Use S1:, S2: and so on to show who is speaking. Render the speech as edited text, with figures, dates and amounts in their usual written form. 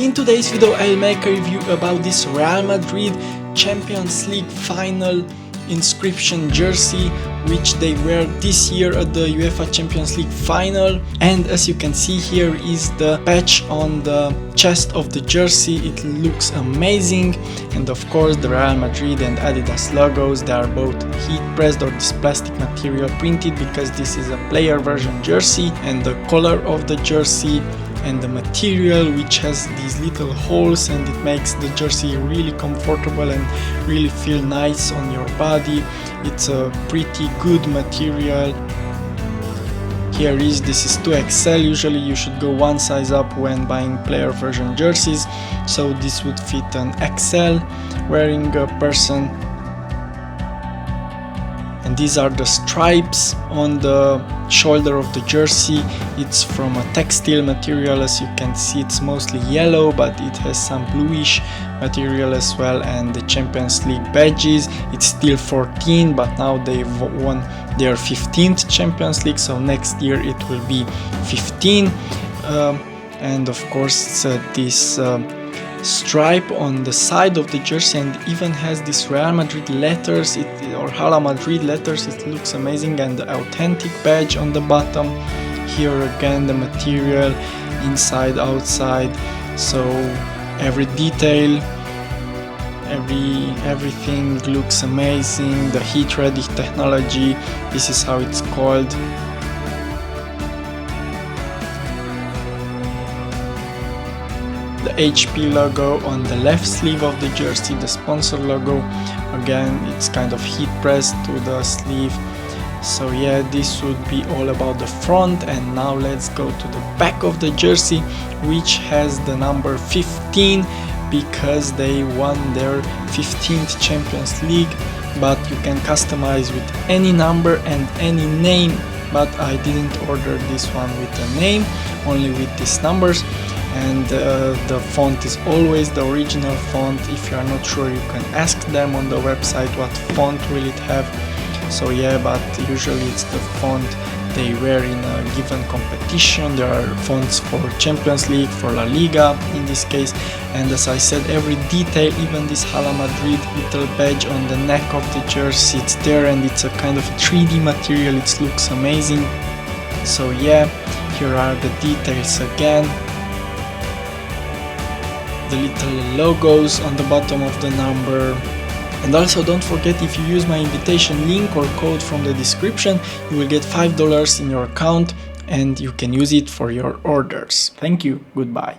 S1: In today's video I'll make a review about this Real Madrid Champions League final inscription jersey which they wear this year at the UEFA Champions League final. And as you can see, here is the patch on the chest of the jersey. It looks amazing, and of course the Real Madrid and Adidas logos, they are both heat pressed or this plastic material printed because this is a player version jersey. And the color of the jersey and the material, which has these little holes, and it makes the jersey really comfortable and really feel nice on your body. It's a pretty good material. This is 2XL. Usually you should go one size up when buying player version jerseys, so this would fit an XL wearing a person. And these are the stripes on the shoulder of the jersey. It's from a textile material. As you can see, it's mostly yellow, but it has some bluish material as well. And the Champions League badges, it's still 14, but now they've won their 15th Champions League, so next year it will be 15. And of course this stripe on the side of the jersey, and even has this Real Madrid letters or Hala Madrid letters. It looks amazing. And the authentic badge on the bottom. Here again the material inside, outside, so every detail, everything looks amazing. The heat ready technology, this is how it's called. The HP logo on the left sleeve of the jersey, the sponsor logo, again it's kind of heat pressed to the sleeve. So yeah, this would be all about the front. And now let's go to the back of the jersey, which has the number 15 because they won their 15th Champions League. But you can customize with any number and any name, but I didn't order this one with a name, only with these numbers. And the font is always the original font. If you are not sure, you can ask them on the website what font will it have. So yeah, but usually it's the font they wear in a given competition. There are fonts for Champions League, for La Liga in this case. And as I said, every detail, even this Hala Madrid little badge on the neck of the jersey, it's there, and it's a kind of 3D material. It looks amazing. So yeah, here are the details again. The little logos on the bottom of the number. And also don't forget, if you use my invitation link or code from the description, you will get $5 in your account and you can use it for your orders. Thank you, goodbye.